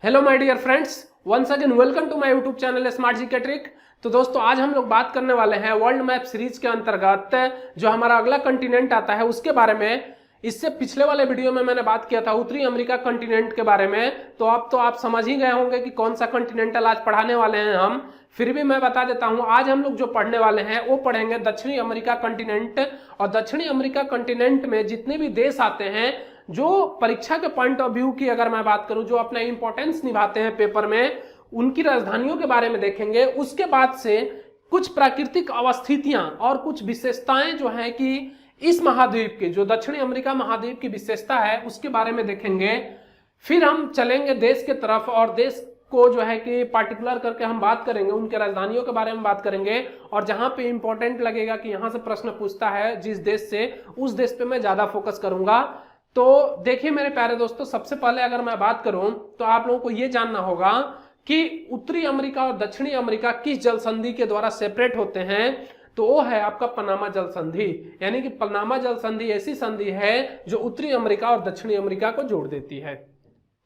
Hello my dear friends, once again welcome to my YouTube channel smart GK trick. तो दोस्तों आज हम लोग बात करने वाले हैं वर्ल्ड मैप सीरीज के अंतर्गत जो हमारा अगला कंटिनेंट आता है उसके बारे में। इससे पिछले वाले वीडियो में मैंने बात किया था उत्तरी अमेरिका कंटिनेंट के बारे में, तो अब तो आप समझ ही गए होंगे कि कौन सा कंटिनेंटल आज पढ़ाने वाले हैं हम। फिर भी मैं बता देता हूं, आज हम लोग जो पढ़ने वाले हैं वो पढ़ेंगे दक्षिणी अमेरिका कंटिनेंट। और दक्षिणी अमेरिका कंटिनेंट में जितने भी देश आते हैं, जो परीक्षा के पॉइंट ऑफ व्यू की अगर मैं बात करूं, जो अपना इंपॉर्टेंस निभाते हैं पेपर में, उनकी राजधानियों के बारे में देखेंगे। उसके बाद से कुछ प्राकृतिक अवस्थितियां और कुछ विशेषताएं जो है कि इस महाद्वीप के, जो दक्षिणी अमेरिका महाद्वीप की विशेषता है उसके बारे में देखेंगे। फिर हम चलेंगे देश के तरफ और देश को जो है कि पार्टिकुलर करके हम बात करेंगे, उनके राजधानियों के बारे में बात करेंगे। और जहां पे इंपॉर्टेंट लगेगा कि यहां से प्रश्न पूछता है जिस देश से, उस देश पे मैं ज्यादा फोकस करूंगा। तो देखिए मेरे प्यारे दोस्तों, सबसे पहले अगर मैं बात करूं तो आप लोगों को यह जानना होगा कि उत्तरी अमेरिका और दक्षिणी अमेरिका किस जल संधि के द्वारा सेपरेट होते हैं। तो वो है आपका पनामा जल संधि। यानी कि पनामा जल संधि ऐसी संधि है जो उत्तरी अमेरिका और दक्षिणी अमेरिका को जोड़ देती है।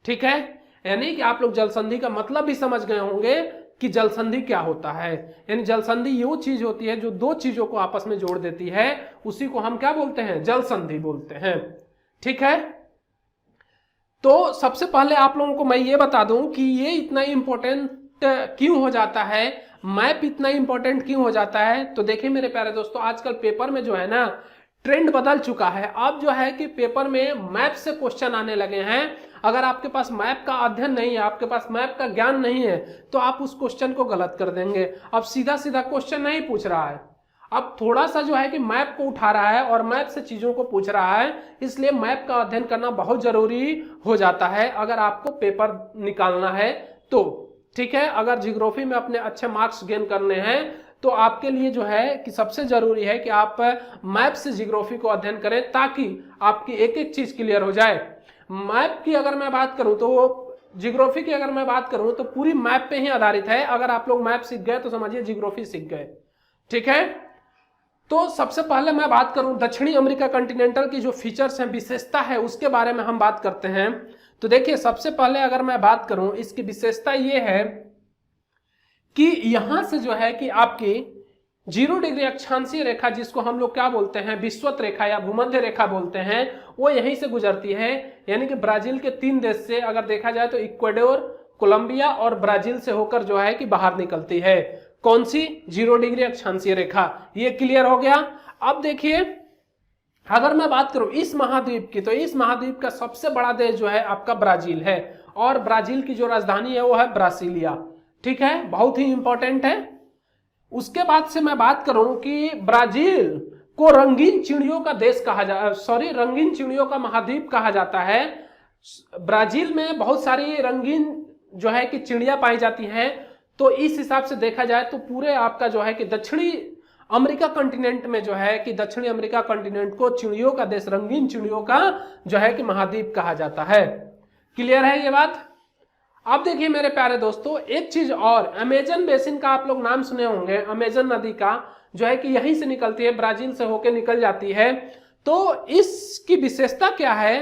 ठीक है, यानी कि आप लोग जल संधि का मतलब भी समझ गए होंगे कि जल संधि क्या होता है। यानी जल संधि वो चीज होती है जो दो चीजों को आपस में जोड़ देती है, उसी को हम क्या बोलते हैं, जल संधि बोलते हैं। ठीक है, तो सबसे पहले आप लोगों को मैं ये बता दूं कि ये इतना इंपॉर्टेंट क्यों हो जाता है, मैप इतना इंपॉर्टेंट क्यों हो जाता है। तो देखिए मेरे प्यारे दोस्तों, आजकल पेपर में जो है ना, ट्रेंड बदल चुका है। अब जो है कि पेपर में मैप से क्वेश्चन आने लगे हैं। अगर आपके पास मैप का अध्ययन नहीं है, आपके पास मैप का ज्ञान नहीं है, तो आप उस क्वेश्चन को गलत कर देंगे। अब सीधा सीधा क्वेश्चन नहीं पूछ रहा है, अब थोड़ा सा जो है कि मैप को उठा रहा है और मैप से चीजों को पूछ रहा है। इसलिए मैप का अध्ययन करना बहुत जरूरी हो जाता है अगर आपको पेपर निकालना है तो। ठीक है, अगर जियोग्राफी में अपने अच्छे मार्क्स गेन करने हैं तो आपके लिए जो है कि सबसे जरूरी है कि आप मैप से जियोग्राफी को अध्ययन करें, ताकि आपकी एक एक चीज क्लियर हो जाए। मैप की अगर मैं बात करूं तो जियोग्राफी की अगर मैं बात करूं तो पूरी मैप पे ही आधारित है। अगर आप लोग मैप सीख गए तो समझिए जियोग्राफी सीख गए। ठीक है, तो सबसे पहले मैं बात करूं दक्षिणी अमेरिका कॉन्टिनेंटल की जो फीचर्स हैं, विशेषता है, उसके बारे में हम बात करते हैं। तो देखिए सबसे पहले अगर मैं बात करूं, इसकी विशेषता ये है कि यहां से जो है कि आपकी 0 डिग्री अक्षांशीय रेखा, जिसको हम लोग क्या बोलते हैं, विषुवत रेखा या भूमध्य रेखा बोलते हैं, वो यहीं से गुजरती है। यानी कि ब्राजील के 3 देश से अगर देखा जाए तो इक्वाडोर, कोलंबिया और ब्राजील से होकर जो है कि बाहर निकलती है। कौन सी? 0 डिग्री अक्षांशीय रेखा। ये क्लियर हो गया। अब देखिए अगर मैं बात करूं इस महाद्वीप की, तो इस महाद्वीप का सबसे बड़ा देश जो है आपका ब्राजील है, और ब्राजील की जो राजधानी है वो है ब्रासिलिया। ठीक है, बहुत ही इंपॉर्टेंट है। उसके बाद से मैं बात करूं कि ब्राजील को रंगीन चिड़ियों का देश कहा रंगीन चिड़ियों का महाद्वीप कहा जाता है। ब्राजील में बहुत सारी रंगीन जो है कि चिड़िया पाई जाती हैं। तो इस हिसाब से देखा जाए तो पूरे आपका जो है कि दक्षिणी अमेरिका कॉन्टिनेंट में जो है कि दक्षिणी अमेरिका कॉन्टिनेंट को चिड़ियों का देश, रंगीन चिड़ियों का जो है कि महाद्वीप कहा जाता है। क्लियर है ये बात? अब देखिए मेरे प्यारे दोस्तों, एक चीज और, अमेजन बेसिन का आप लोग नाम सुने होंगे। अमेजन नदी का जो है कि यहीं से निकलती है, ब्राजील से होकर निकल जाती है। तो इसकी विशेषता क्या है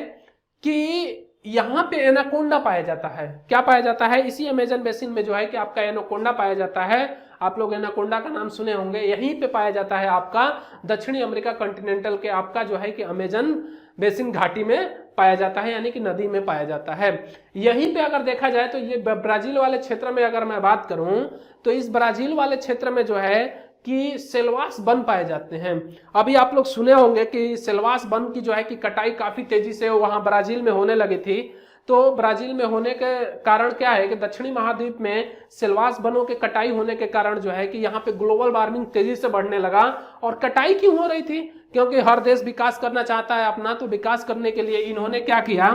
कि यहां पे एनाकोंडा पाया जाता है। क्या पाया जाता है? इसी अमेजन बेसिन में जो है कि आपका एनाकोंडा पाया जाता है। आप लोग एनाकोंडा का नाम सुने होंगे, यहीं पे पाया जाता है आपका दक्षिणी अमेरिका कॉन्टिनेंटल के आपका जो है कि अमेजन बेसिन घाटी में पाया जाता है, यानी कि नदी में पाया जाता है। यहीं पे अगर देखा जाए तो ये ब्राजील वाले क्षेत्र में अगर मैं बात करूं तो इस ब्राजील वाले क्षेत्र में जो है कि सेल्वास वन पाए जाते हैं। अभी आप लोग सुने होंगे कि सेल्वास वन की जो है कि कटाई काफी तेजी से वहां ब्राजील में होने लगी थी। तो ब्राजील में होने के कारण क्या है कि दक्षिणी महाद्वीप में सेल्वास वनों के कटाई होने के कारण जो है कि यहाँ पे ग्लोबल वार्मिंग तेजी से बढ़ने लगा। और कटाई क्यों हो रही थी? क्योंकि हर देश विकास करना चाहता है अपना, तो विकास करने के लिए इन्होंने क्या किया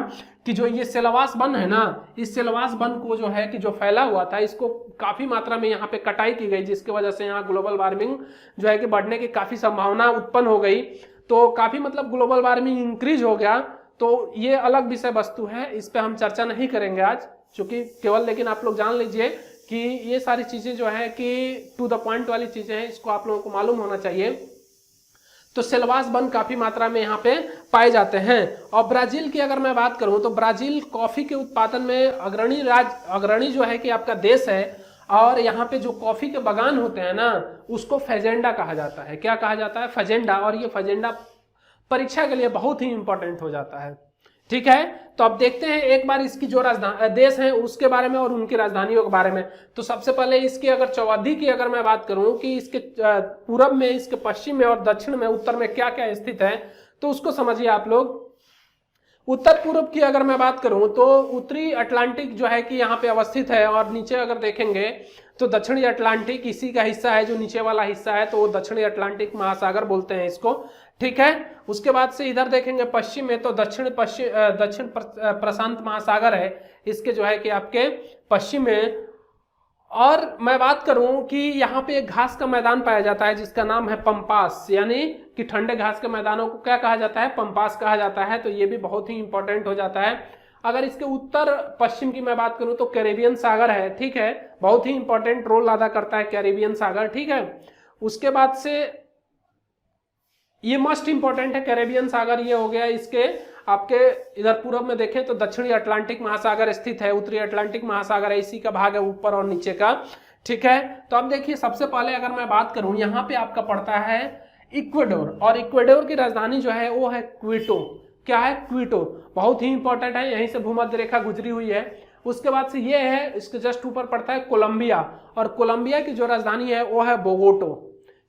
कि जो ये सेल्वास वन है ना, इस सेल्वास वन को जो है कि जो फैला हुआ था, इसको काफी मात्रा में यहाँ पे कटाई की गई, जिसकी वजह से यहाँ ग्लोबल वार्मिंग जो है कि बढ़ने की काफी संभावना उत्पन्न हो गई। तो काफी मतलब ग्लोबल वार्मिंग इंक्रीज हो गया। तो ये अलग विषय वस्तु है, इस पे हम चर्चा नहीं करेंगे आज, क्योंकि केवल लेकिन आप लोग जान लीजिए कि ये सारी चीजें जो है कि टू द पॉइंट वाली चीजें हैं, इसको आप लोगों को मालूम होना चाहिए। तो सेल्वास वन काफी मात्रा में यहाँ पे पाए जाते हैं। और ब्राजील की अगर मैं बात करूं तो ब्राजील कॉफी के उत्पादन में अग्रणी जो है कि आपका देश है। और यहाँ पे जो कॉफी के बागान होते हैं ना, उसको फेजेंडा कहा जाता है। क्या कहा जाता है? फेजेंडा। और ये फेजेंडा परीक्षा के लिए बहुत ही इंपॉर्टेंट हो जाता है। ठीक है, तो अब देखते हैं एक बार इसकी जो राजधानी देश है उसके बारे में और उनकी राजधानियों के बारे में। तो सबसे पहले इसकी अगर चौहद्दी की अगर मैं बात करूं कि इसके पूरब में, इसके पश्चिम में और दक्षिण में, उत्तर में क्या क्या स्थित है, तो उसको समझिए आप लोग। उत्तर पूर्व की अगर मैं बात करूं तो उत्तरी अटलांटिक जो है कि यहाँ पे अवस्थित है। और नीचे अगर देखेंगे तो दक्षिणी अटलांटिक इसी का हिस्सा है, जो नीचे वाला हिस्सा है तो वो दक्षिणी अटलांटिक महासागर बोलते हैं इसको। ठीक है, उसके बाद से इधर देखेंगे पश्चिम में तो दक्षिण प्रशांत महासागर है इसके जो है कि आपके पश्चिम में। और मैं बात करूं कि यहाँ पे एक घास का मैदान पाया जाता है जिसका नाम है पंपास, यानी कि ठंडे घास के मैदानों को क्या कहा जाता है? पंपास कहा जाता है। तो ये भी बहुत ही इंपॉर्टेंट हो जाता है। अगर इसके उत्तर पश्चिम की मैं बात करूं तो कैरेबियन सागर है। ठीक है, बहुत ही इंपॉर्टेंट रोल अदा करता है कैरेबियन सागर। ठीक है, उसके बाद से ये मोस्ट इंपॉर्टेंट है कैरेबियन सागर, ये हो गया। इसके आपके इधर पूर्व में देखें तो दक्षिणी अटलांटिक महासागर स्थित है, उत्तरी अटलांटिक महासागर है, इसी का भाग है ऊपर और नीचे का। ठीक है, तो अब देखिए सबसे पहले अगर मैं बात करूं, यहाँ पे आपका पड़ता है इक्वेडोर। और इक्वेडोर की राजधानी जो है वो है क्विटो। क्या है? क्विटो। बहुत ही इंपॉर्टेंट है, यहीं से भूमध्य रेखा गुजरी हुई है। उसके बाद से ये है, इसके जस्ट ऊपर पड़ता है कोलंबिया। और कोलंबिया की जो राजधानी है वो है बोगोटो।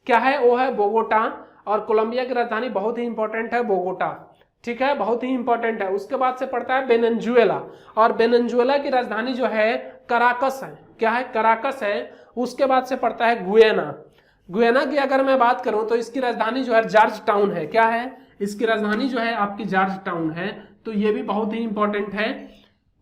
क्या है? वो है बोगोटा। और कोलंबिया की राजधानी बहुत ही इंपॉर्टेंट है, बोगोटा। ठीक है, बहुत ही इंपॉर्टेंट है। उसके बाद से पड़ता है वेनेजुएला। और वेनेजुएला की राजधानी जो है कराकस है। क्या है? कराकस है। उसके बाद से पड़ता है गुयाना। गुयाना की अगर मैं बात करूं तो इसकी राजधानी जो है जॉर्ज टाउन है। क्या है? इसकी राजधानी जो है आपकी जॉर्ज टाउन है। तो ये भी बहुत ही इंपॉर्टेंट है।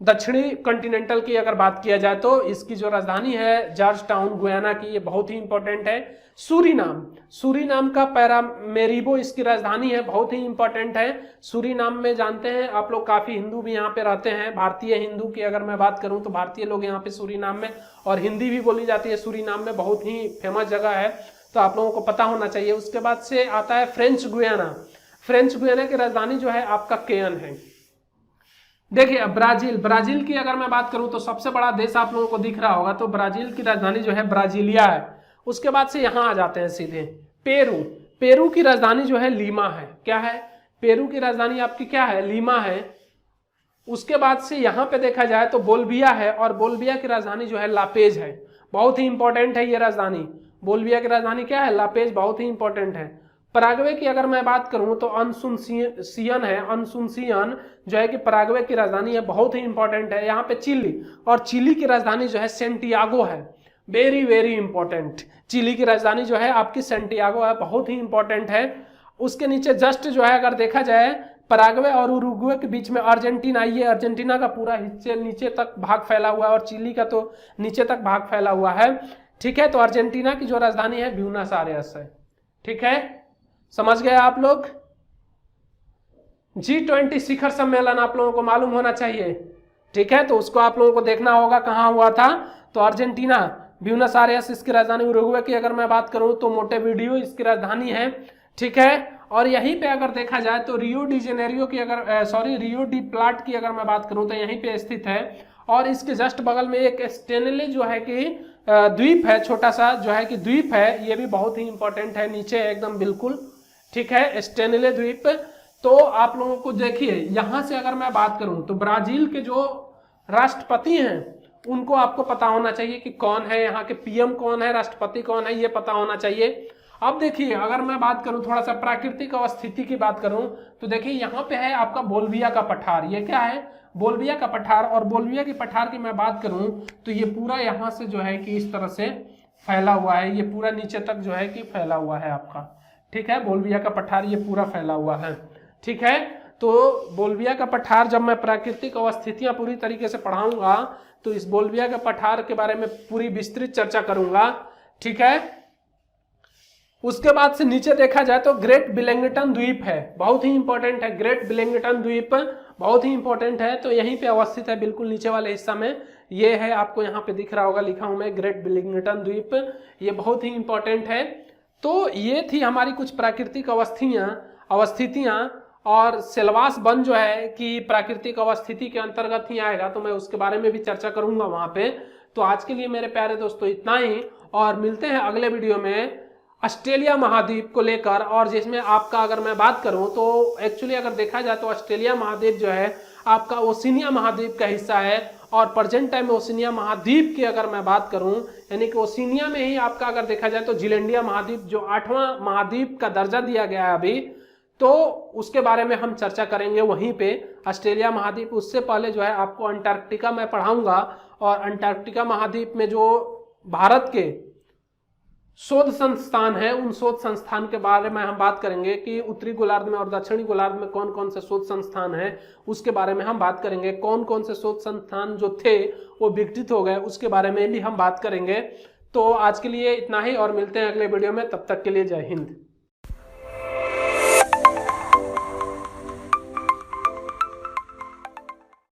दक्षिणी कॉन्टिनेंटल की अगर बात किया जाए तो इसकी जो राजधानी है जॉर्ज टाउन गुयाना की, ये बहुत ही इंपॉर्टेंट है। सूरीनाम, सूरीनाम का पैरामेरिबो इसकी राजधानी है, बहुत ही इंपॉर्टेंट है। सूरीनाम में जानते हैं आप लोग काफी हिंदू भी यहाँ पे रहते हैं। भारतीय हिंदू की अगर मैं बात करूं तो भारतीय लोग यहाँ पे सूरीनाम में, और हिंदी भी बोली जाती है सूरीनाम में, बहुत ही फेमस जगह है, तो आप लोगों को पता होना चाहिए। उसके बाद से आता है फ्रेंच गुयाना। फ्रेंच गुयाना की राजधानी जो है आपका केयन है। देखिए अब ब्राजील, ब्राजील की अगर मैं बात करूं तो सबसे बड़ा देश आप लोगों को दिख रहा होगा, तो ब्राजील की राजधानी जो है ब्राजीलिया है। उसके बाद से यहां आ जाते हैं सीधे पेरू। पेरू की राजधानी जो है लीमा है। क्या है? पेरू की राजधानी आपकी क्या है? लीमा है। उसके बाद से यहां पे देखा जाए तो बोल्विया है, और बोल्विया की राजधानी जो है लापेज है। बहुत ही इंपॉर्टेंट है ये राजधानी। बोल्विया की राजधानी क्या है? लापेज, बहुत ही इंपॉर्टेंट है। पराग्वे की अगर मैं बात करूं तो अनसुनसियन है। अनसुनसियन जो है कि पराग्वे की राजधानी है, बहुत ही इंपॉर्टेंट है। यहाँ पे चिली, और चिली की राजधानी जो है सेंटियागो है। Very very important. चिली की राजधानी जो है आपकी सेंटियागो है, बहुत ही इंपॉर्टेंट है। उसके नीचे जस्ट जो है अगर देखा जाए पराग्वे और उरुग्वे के बीच में अर्जेंटीना, ये अर्जेंटीना का पूरा हिस्से नीचे तक भाग फैला हुआ है, और चिली का तो नीचे तक भाग फैला हुआ है। ठीक है, तो अर्जेंटीना की जो राजधानी है ब्यूनस आयर्स है। ठीक है, समझ गए आप लोग। G20 शिखर सम्मेलन आप लोगों को मालूम होना चाहिए। ठीक है, तो उसको आप लोगों को देखना होगा कहां हुआ था। तो अर्जेंटीना, ब्यूनस आयर्स इसकी राजधानी। उरुग्वे की अगर मैं बात करूं तो मोंटेविडियो इसकी राजधानी है। ठीक है, और यहीं पे अगर देखा जाए तो रियो डी जेनेरियो की अगर रियो डी प्लाट की अगर मैं बात करूं तो यहीं पे स्थित है। और इसके जस्ट बगल में एक स्टेनले जो है कि द्वीप है, छोटा सा जो है कि द्वीप है, ये भी बहुत ही इंपॉर्टेंट है, नीचे एकदम बिल्कुल। ठीक है, स्टेनले द्वीप। तो आप लोगों को देखिए यहां से अगर मैं बात करूं तो ब्राजील के जो राष्ट्रपति हैं उनको आपको पता होना चाहिए कि कौन है, यहाँ के पीएम कौन है, राष्ट्रपति कौन है, ये पता होना चाहिए। अब देखिए अगर मैं बात करूं थोड़ा सा प्राकृतिक अवस्थिति की बात करूं तो देखिए यहाँ पे है आपका बोल्विया का पठार। ये क्या है? बोल्विया का पठार। और बोल्विया के पठार की मैं बात करूं तो ये पूरा यहाँ से जो है कि इस तरह से फैला हुआ है, ये पूरा नीचे तक जो है कि फैला हुआ है आपका। ठीक है, बोल्विया का पठार ये पूरा फैला हुआ है। ठीक है, तो बोल्विया का पठार जब मैं प्राकृतिक अवस्थितियां पूरी तरीके से पढ़ाऊंगा तो इस बोल्विया के पठार के बारे में पूरी विस्तृत चर्चा करूंगा। ठीक है, उसके बाद से नीचे देखा जाए तो ग्रेट विलिंगटन द्वीप है, बहुत ही इंपॉर्टेंट है। ग्रेट विलिंगटन द्वीप बहुत ही इंपॉर्टेंट है, तो यहीं पे अवस्थित है बिल्कुल नीचे वाले हिस्सा में। ये है, आपको यहाँ पे दिख रहा होगा, लिखा हूं मैं, ग्रेट विलिंगटन द्वीप। ये बहुत ही इंपॉर्टेंट है। तो ये थी हमारी कुछ प्राकृतिक अवस्थितियां और सिलवास वन जो है कि प्राकृतिक अवस्थिति के अंतर्गत ही आएगा, तो मैं उसके बारे में भी चर्चा करूंगा वहां पे। तो आज के लिए मेरे प्यारे दोस्तों इतना ही, और मिलते हैं अगले वीडियो में ऑस्ट्रेलिया महाद्वीप को लेकर। और जिसमें आपका अगर मैं बात करूं तो एक्चुअली अगर देखा जाए तो ऑस्ट्रेलिया महाद्वीप जो है आपका ओशिनिया महाद्वीप का हिस्सा है, और प्रेजेंट टाइम में ओशिनिया महाद्वीप की अगर मैं बात करूं यानी कि ओशिनिया में ही आपका अगर देखा जाए तो जिलैंडिया महाद्वीप जो 8वां महाद्वीप का दर्जा दिया गया है अभी, तो उसके बारे में हम चर्चा करेंगे वहीं पे ऑस्ट्रेलिया महाद्वीप। उससे पहले जो है आपको अंटार्कटिका मैं पढ़ाऊंगा, और अंटार्कटिका महाद्वीप में जो भारत के शोध संस्थान है उन शोध संस्थान के बारे में हम बात करेंगे कि उत्तरी गोलार्ध में और दक्षिणी गोलार्ध में कौन कौन से शोध संस्थान हैं, उसके बारे में हम बात करेंगे। कौन कौन से शोध संस्थान जो थे वो विकसित हो गए उसके बारे में भी हम बात करेंगे। तो आज के लिए इतना ही, और मिलते हैं अगले वीडियो में, तब तक के लिए जय हिंद।